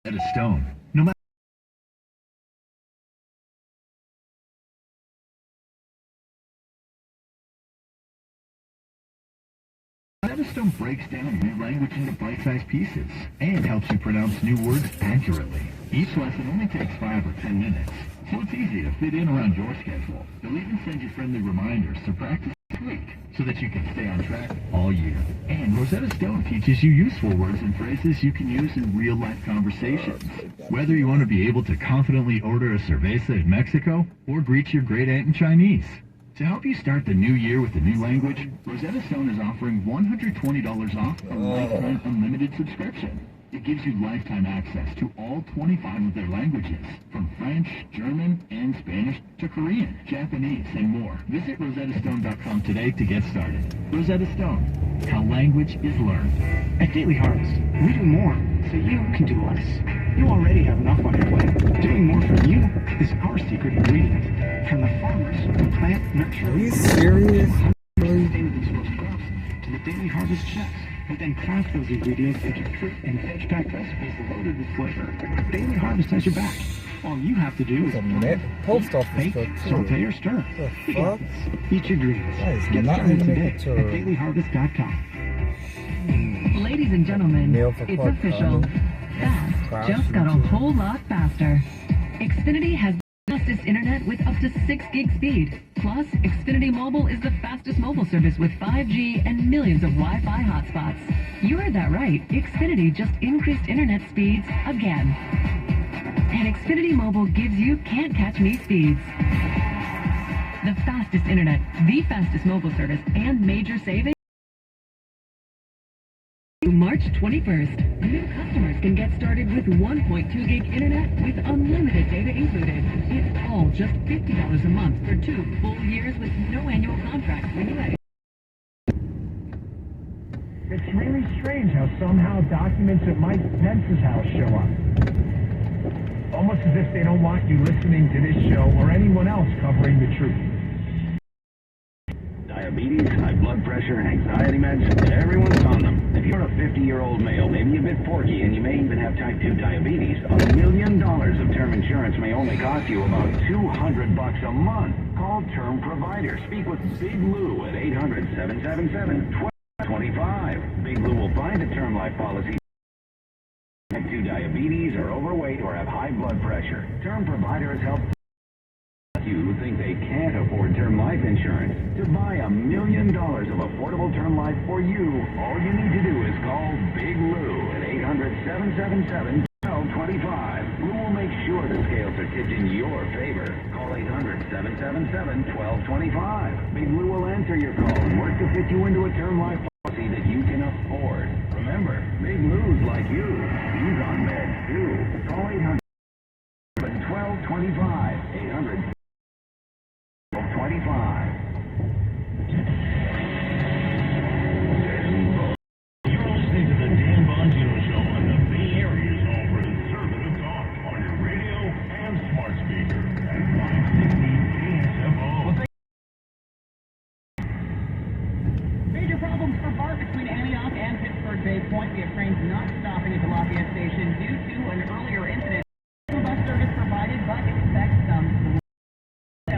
Rosetta Stone. No matter Rosetta Stone breaks down new language into bite-sized pieces and helps you pronounce new words accurately. Each lesson only takes 5 or 10 minutes, so it's easy to fit in around your schedule. They'll even send you friendly reminders to practice each week so that you can stay on track all year. And Rosetta Stone teaches you useful words and phrases you can use in real-life conversations. Whether you want to be able to confidently order a cerveza in Mexico or greet your great aunt in Chinese. To help you start the new year with a new language, Rosetta Stone is offering $120 off a lifetime unlimited subscription. It gives you lifetime access to all 25 of their languages, from French, German, and Spanish to Korean, Japanese, and more. Visit rosettastone.com today to get started. Rosetta Stone, how language is learned. At Daily Harvest, we do more so you can do less. You already have enough on your plate. Doing more for you is our secret ingredient. From the farmers who plant, nurture, are you serious? Sustainably sourced crops to the Daily Harvest chefs who then craft those ingredients into fruit and veg-packed recipes loaded with flavor. Daily Harvest has your back. All you have to do is post office bake, saute, or stir. The fuck? Eat your greens. Get started today at dailyharvest.com. Ladies and gentlemen, it's official. Fast just got a whole lot faster. Xfinity has the fastest internet with up to 6 gig speed. Plus, Xfinity Mobile is the fastest mobile service with 5G and millions of Wi-Fi hotspots. You heard that right. Xfinity just increased internet speeds again. And Xfinity Mobile gives you can't-catch-me speeds. The fastest internet, the fastest mobile service, and major savings. March 21st, new customers can get started with 1.2 gig internet with unlimited data included. It's all just $50 a month for 2 full years with no annual contract anyway. It's really strange how somehow documents at Mike Pence's house show up. Almost as if they don't want you listening to this show or anyone else covering the truth. Diabetes, high blood pressure, anxiety meds, everyone's on them. If you're a 50-year-old male, maybe a bit porky, and you may even have type 2 diabetes, $1 million of term insurance may only cost you about $200 a month. Call Term Provider. Speak with Big Lou at 800-777-1225. Big Lou will find a term life policy. Type 2 diabetes, or overweight, or have high blood pressure. Term Provider has helped you who think they can't afford term life insurance to buy $1 million of affordable term life for you. All you need to do is call Big Lou at 800-777-1225. Lou will make sure the scales are tipped in your favor. Call 800-777-1225. Big Lou will answer your call and work to fit you into a term life policy that you can afford. Remember, Big Lou's like you. He's on meds too. Call 800-1225. 800-1225. You're listening to the Dan Bongino Show on the Bay Area's home for conservative talk on your radio and smart speaker at 560 KSFO. Major problems for BART between Antioch and Pittsburgh Bay Point. We have trains not stopping at the Lafayette station due to an earlier incident. Bus service provided, but expect some.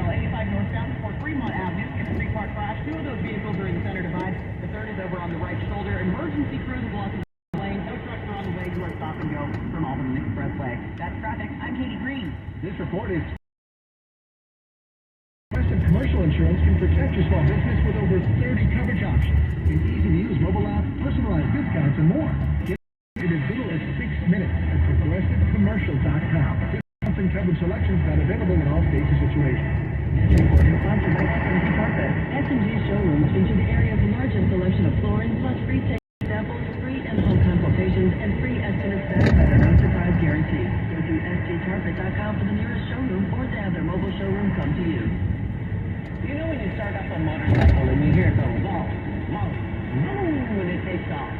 85 northbound for Fremont Avenue. It's a 3-car crash. 2 of those vehicles are in the center divide. The third is over on the right shoulder. Emergency crews blocking the lane. No trucks are on the way to our stop and go from Albany Expressway. That's traffic. I'm Katie Green. This report is commercial insurance can protect your small business with over 30 coverage options. An easy-to-use mobile app, personalized discounts, and more. Get it as little as 6 minutes at progressivecommercial.com. Discounts and coverage selections not available in all states or situations. Sponsored by S&G showrooms feature the area's largest selection of flooring, plus free samples, free and home consultations, and free estimates backed by their no surprise guarantee. Go to sgcarpet.com for the nearest showroom or to have their mobile showroom come to you. You know when you start up a motorcycle and you hear it go whoa, when it takes off.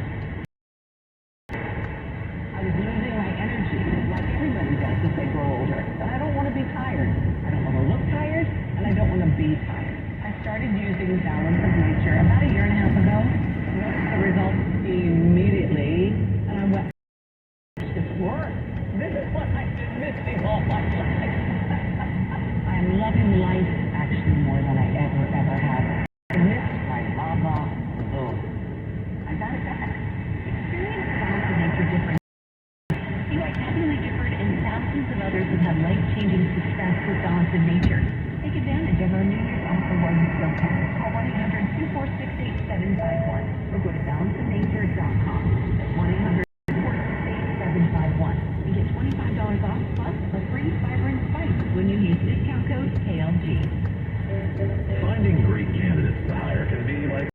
I was losing my energy, like everybody does as they grow older. But I don't want to be tired. I don't want to look tired, and I don't want to be tired. I started using Balance of Nature about 1.5 years ago. Noticed the results immediately, and I went, this works. This is what I've been missing all my life. I'm loving life actually more than I ever have. I miss my lava blue. I got it back. Experience sounds of nature different. You are definitely different, and thousands of others have had life-changing success with Balance in Nature. Take advantage of our New Year's offer while you still can. Call 1-800-246-8751 or go to balanceinnature.com. 1-800-246-8751 and get $25 off plus a free vibrant spice when you use discount code KLG. Finding great candidates to hire can be like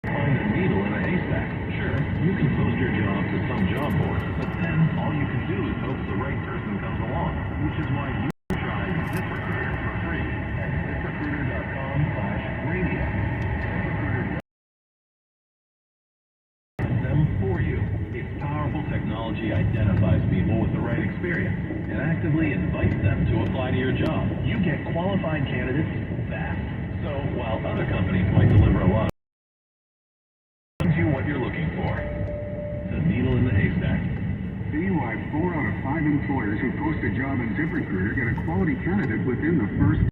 finding a needle in a haystack. Sure, you can post your job to some job board, but then all you can do is hope the right person comes along, which is why you try ZipRecruiter for free at ZipRecruiter.com/radio. Them for you. Its powerful technology identifies people with the right experience and actively invites them to apply to your job. You get qualified candidates fast. So while other companies might deliver a lot, you what you're looking for. The needle in the haystack. See why 4 out of 5 employers who post a job in ZipRecruiter get a quality candidate within the first.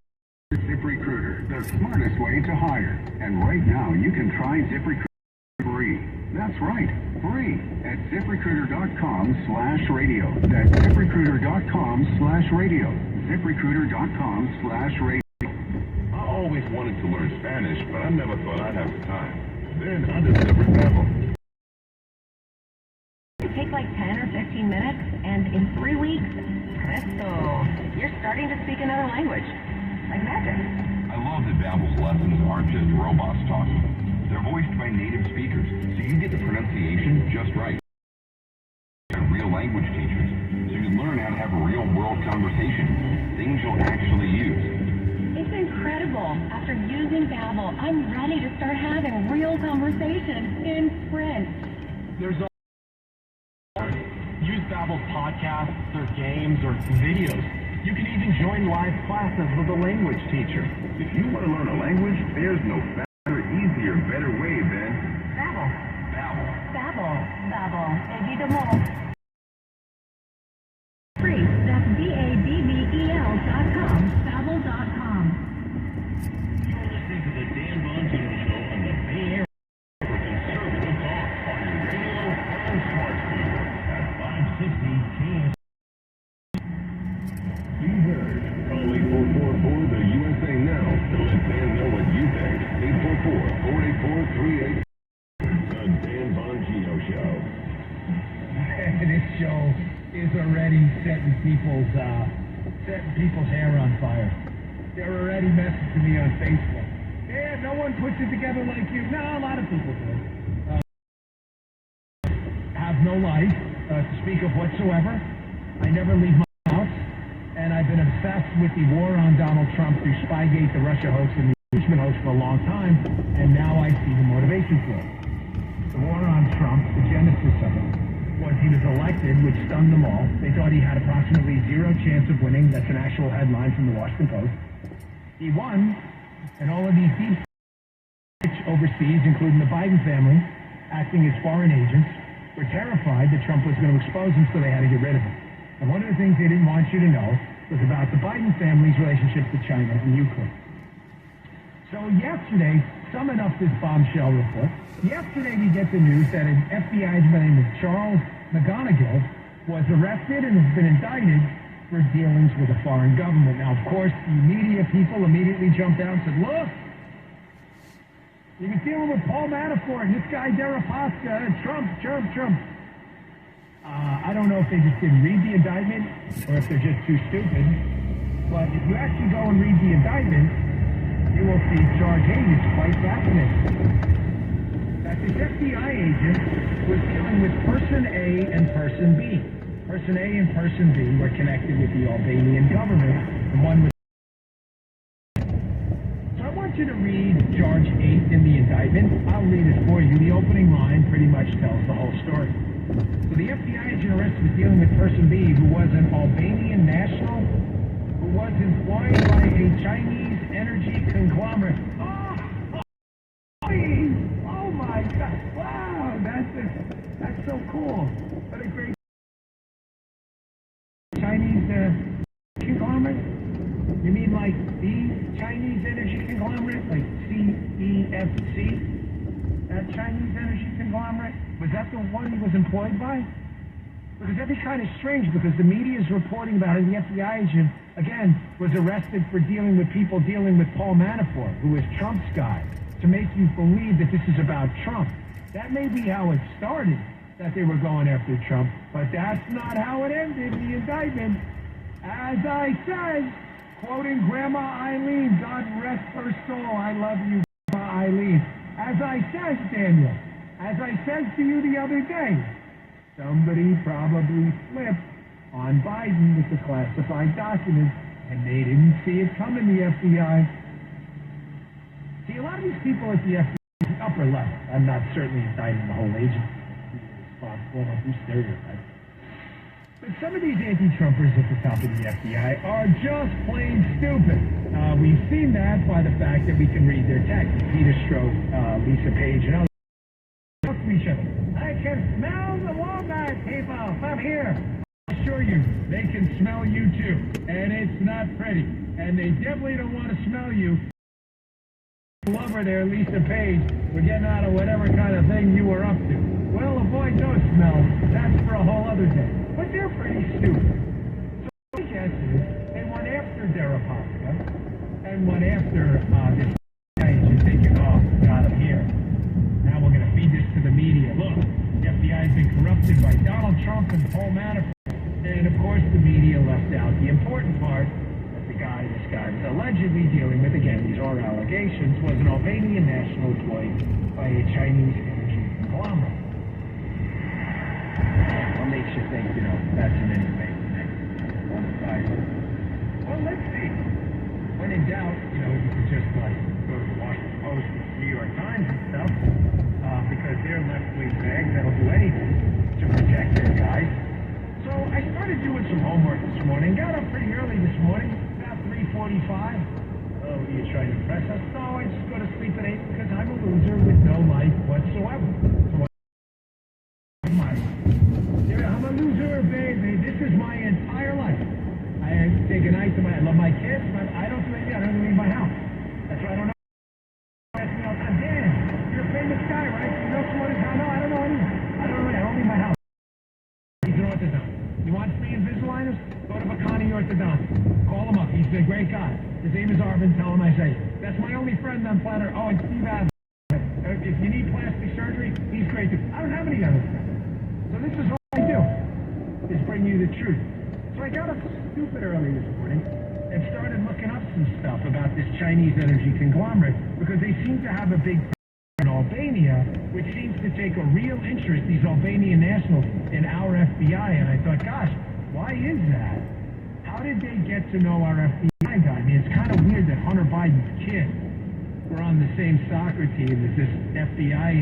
ZipRecruiter, the smartest way to hire. And right now, you can try ZipRecruiter free. That's right, free at ZipRecruiter.com/radio. That's ZipRecruiter.com/radio. ZipRecruiter.com/radio. I always wanted to learn Spanish, but I never thought I'd have the time. Then I discovered Danville. It takes like 10 or 15 minutes, and in 3 weeks, presto, you're starting to speak another language. Like magic. I love that Babbel's lessons aren't just robots talking. They're voiced by native speakers, so you get the pronunciation just right. And real language teachers, so you can learn how to have a real-world conversation, things you'll actually use. It's incredible. After using Babbel, I'm ready to start having real conversations in French. There's use Babbel's podcasts, or games, or videos. You can even join live classes with a language teacher. If you want to learn a language, there's no faster, easier, better way than Babbel. Babbel. Babbel. Babbel. Évidemment. Free. That's BABBEL.com. Babbel.com. You're listening to the Dan Bongino Show on the Bay Area for conservative talk on your radio and smart speaker at 560 KS. Be heard. Call 8444 the USA Now to let Dan know what you think. 844-484-38. The Dan Bongino Show. This show is already setting people's hair on fire. They're already messaging me on Facebook. Yeah, no one puts it together like you. No, a lot of people do. Have no life to speak of whatsoever. I never leave my house, and I've been obsessed with the war on Donald Trump through Spygate, the Russia hoax, and the impeachment hoax for a long time, and now I see the motivation for it. The war on Trump, the genesis of it, was he was elected, which stunned them all. They thought he had approximately 0 chance of winning. That's an actual headline from the Washington Post. He won, and all of these deep overseas, including the Biden family, acting as foreign agents, were terrified that Trump was going to expose them, so they had to get rid of him. And one of the things they didn't want you to know was about the Biden family's relationship to China and Ukraine. So yesterday, summing up this bombshell report, yesterday we get the news that an FBI agent by the name of Charles McGonigal was arrested and has been indicted for dealings with a foreign government. Now, of course, the media people immediately jumped out and said, look, you've been dealing with Paul Manafort and this guy Deripaska, Trump. I don't know if they just didn't read the indictment or if they're just too stupid, but if you actually go and read the indictment, you will see Charge 8 is quite fascinating. That this FBI agent was dealing with Person A and Person B. Person A and Person B were connected with the Albanian government, and one was... So I want you to read Charge 8 in the indictment. I'll read it for you. The opening line pretty much tells the whole story. So the FBI agent arrested was dealing with Person B, who was an Albanian national, who was employed by a Chinese energy conglomerate. Oh my God! Wow, that's so cool. What a great conglomerate? You mean like the Chinese energy conglomerate, like CEFC? That Chinese energy conglomerate? Was that the one he was employed by? Because that'd be kind of strange, because the media is reporting about it. The FBI agent, again, was arrested for dealing with people dealing with Paul Manafort, who is Trump's guy, to make you believe that this is about Trump. That may be how it started, that they were going after Trump, but that's not how it ended, the indictment. As I said, quoting Grandma Eileen, God rest her soul, I love you, Grandma Eileen. As I said, Daniel, as I said to you the other day, somebody probably flipped on Biden with the classified documents, and they didn't see it coming, the FBI. See, a lot of these people at the FBI, upper level, I'm not certainly indicting the whole agency, responsible, don't do stereotypes. But some of these anti-Trumpers at the top of the FBI are just plain stupid. We've seen that by the fact that we can read their text. Peter Strzok, Lisa Page, and others talk to each other. I can smell the walnut, people, from here. I assure you, they can smell you too. And it's not pretty. And they definitely don't want to smell you. Lover there, Lisa Page, for getting out of whatever kind of thing you were up to. Well, avoid those smells. That's for a whole other day. But they're pretty stupid. So my guess is they went after Deripaska and went after this agent thinking, oh, got him here. Now we're going to feed this to the media. Look, the FBI has been corrupted by Donald Trump and Paul Manafort. And of course the media left out the important part. This guy was allegedly dealing with, again, these are allegations, was an Albanian national employed by a Chinese energy conglomerate. What makes you think, that's in any way connected on the side? Well, let's see. When in doubt, you could just go to the Washington Post or the New York Times and stuff, because they're left-wing bags that'll do anything to protect their guys. So I started doing some homework this morning, got up pretty early this morning, 3:45. Oh, are you trying to impress us? No, I just go to sleep at 8 because I'm a loser with no life whatsoever. So I'm a loser, baby. This is my entire life. I say goodnight to I love my kids, but I don't do anything. I don't even leave my house. That's why I don't know. Ask me all the time, Dan, you're a famous guy, right? You know someone in town? No, I don't know anyone. I don't leave my house. He's an orthodontist. You want free Invisaligners? Go to Bacani Orthodontist. Call him up. He's a great guy. His name is Arvin. Tell him I say. That's my only friend on planet. Oh, and Steve Adams. If you need plastic surgery, he's great too. I don't have any other friends. So this is all I do, is bring you the truth. So I got up stupid early this morning and started looking up some stuff about this Chinese energy conglomerate, because they seem to have a big in Albania, which seems to take a real interest, these Albanian nationals, in our FBI. And I thought, gosh, why is that? How did they get to know our FBI guy? I mean, it's kind of weird that Hunter Biden's kids were on the same soccer team as this FBI.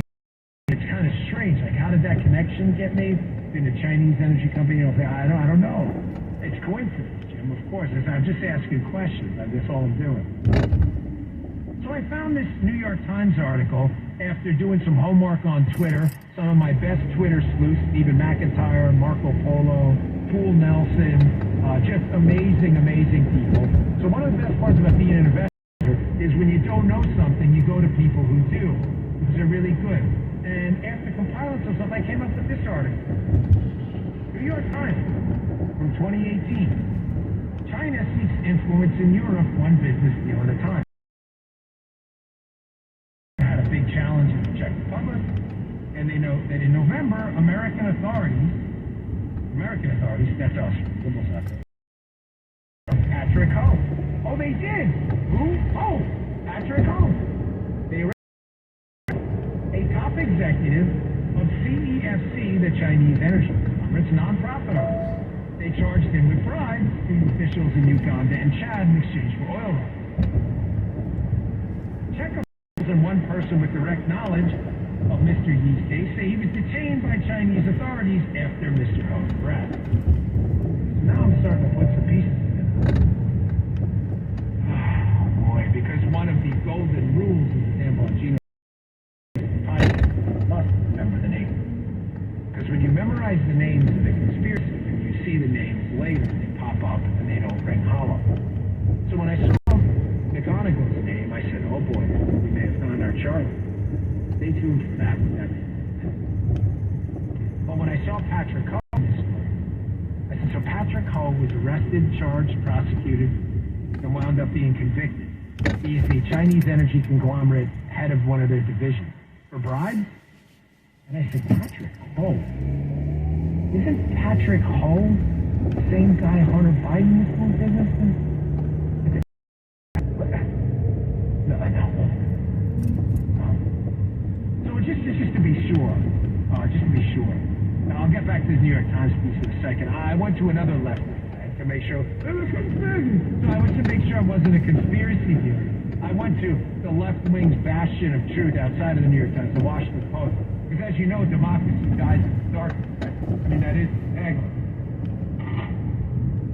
It's kind of strange. Like, how did that connection get made between the Chinese energy company and I don't know. It's coincidence, Jim, of course. I'm just asking questions. That's all I'm doing. So I found this New York Times article after doing some homework on Twitter. Some of my best Twitter sleuths, Stephen McIntyre, Marco Polo, Poole Nelson, just amazing, amazing people. So one of the best parts about being an investor is when you don't know something, you go to people who do, because they're really good. And after compiling some stuff, I came up with this article. New York Times from 2018. China seeks influence in Europe, one business deal at a time. Had a big challenge in the Czech Republic, and they know that in November, American authorities, that's us, liberals out there, Patrick Ho. Oh, they did. Who? Oh, Patrick Ho. They arrested a top executive of CEFC, the Chinese energy conglomerate, non-profit arm. They charged him with bribes to officials in Uganda and Chad in exchange for oil rights. Czech officials and one person with direct knowledge of Mr. Yi's case say he was detained by Chinese authorities after Mr. Ho's arrest. So now I'm starting to put some pieces together. Oh boy, because one of the golden rules in the San Bongino must remember the name. Because when you memorize the names of the conspiracies and you see the names later, they pop pop up and they don't ring hollow. So when I saw McGonagall's name, I said, oh boy, we may have found our Charlie. Stay tuned for that. But when I saw Patrick Ho, I said, so Patrick Ho was arrested, charged, prosecuted, and wound up being convicted. He is the Chinese energy conglomerate head of one of their divisions. For bribes? And I said, Patrick Ho? Isn't Patrick Ho the same guy Hunter Biden was doing business with? No. So just to be sure, Now I'll get back to the New York Times piece in a second. I went to another left-wing bank to make sure, so I went to make sure it wasn't a conspiracy theory. I went to the left-wing's bastion of truth outside of the New York Times, the Washington Post. Because as you know, democracy dies in the dark. I mean, that is tagline.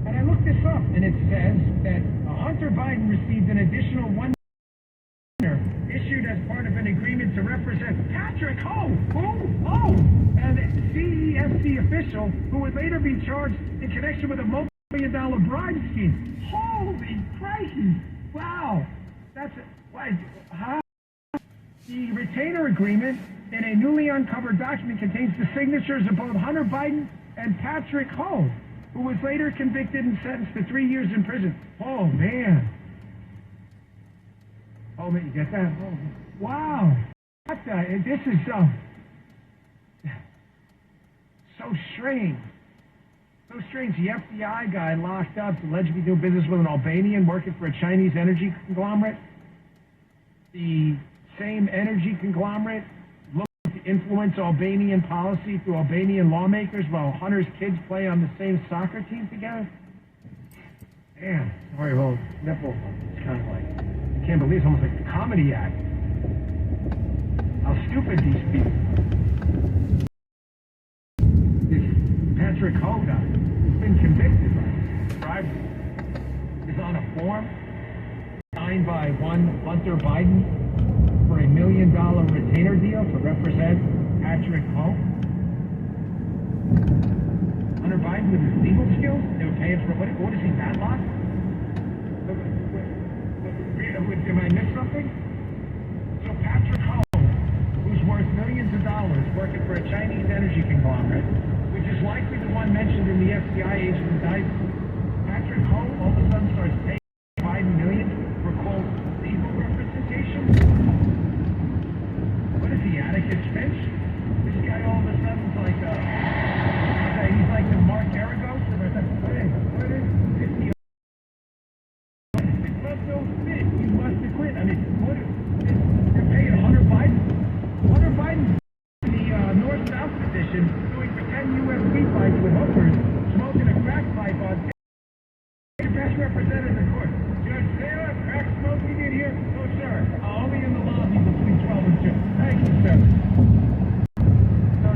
And I looked this up, and it says that Hunter Biden received an additional $1 issued as part of an agreement to represent Patrick Ho, an CEFC official who would later be charged in connection with a multi-million-dollar bribe scheme. Holy crisis! Wow, that's how? The retainer agreement in a newly uncovered document contains the signatures of both Hunter Biden and Patrick Ho, who was later convicted and sentenced to 3 years in prison. Oh man. Oh, man, you get that? Oh, wow. This is so strange. So strange. The FBI guy locked up, allegedly doing business with an Albanian working for a Chinese energy conglomerate. The same energy conglomerate looking to influence Albanian policy through Albanian lawmakers while Hunter's kids play on the same soccer team together. Damn. Sorry, well, nipple. It's kind of like... I can't believe it's almost like a comedy act. How stupid these people. This Patrick Ho guy has been convicted by bribery. Is on a form signed by one Hunter Biden for $1 million retainer deal to represent Patrick Ho. Hunter Biden with his legal skills, they were paying for what is he, padlock? Am I missed something? So Patrick Ho, who's worth millions of dollars working for a Chinese energy conglomerate, which is likely the one mentioned in the FBI agent indictment, Patrick Ho all of a sudden starts paying Biden millions for, quote, legal representation? What is he, Atticus Finch? This guy all of a sudden is like, he's like the Mark Aragos, and I said, what is 50 they're paying Hunter Biden. Hunter Biden in the north-south position doing pretend U.S. wheat fights with hookers, smoking a crack pipe on best represented in the court. Judge Taylor, crack smoking in here? No, sir. Only in the lobby between 12 and 2. Thank you, sir. So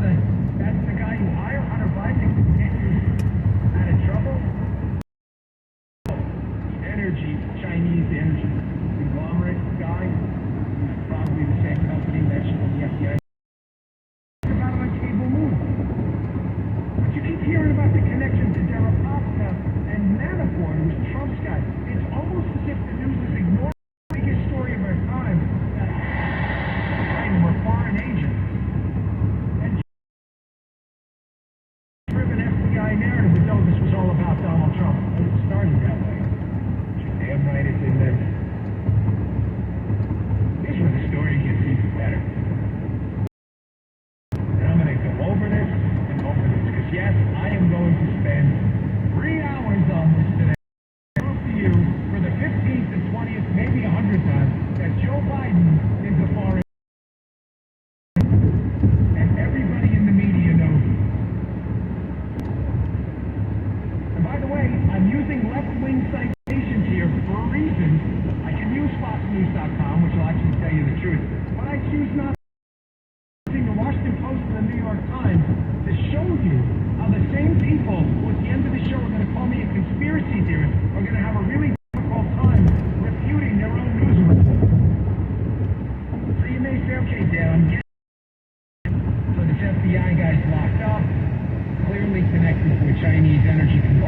that's the guy you hire, Hunter Biden, to get you out of trouble? Chinese energy conglomerate guy, who's probably the same company mentioned in the FBI. About it on cable news. But you keep hearing about the connection to Deripaska and Manafort, who's Trump's guy. It's almost as if the news is ignoring the biggest story of our time, that Biden were foreign agents. And driven FBI narrative that, no, this was all about Donald Trump. It started that way. Damn right it didn't end. Here's where the story gets even better. And I'm going to go over this and over this, because yes, I am going to spend 3 hours on this today. Prove to you for the 15th and 20th, maybe 100th time, that Joe Biden is a foreign. And everybody in the media knows it. And by the way, I'm using left-wing sites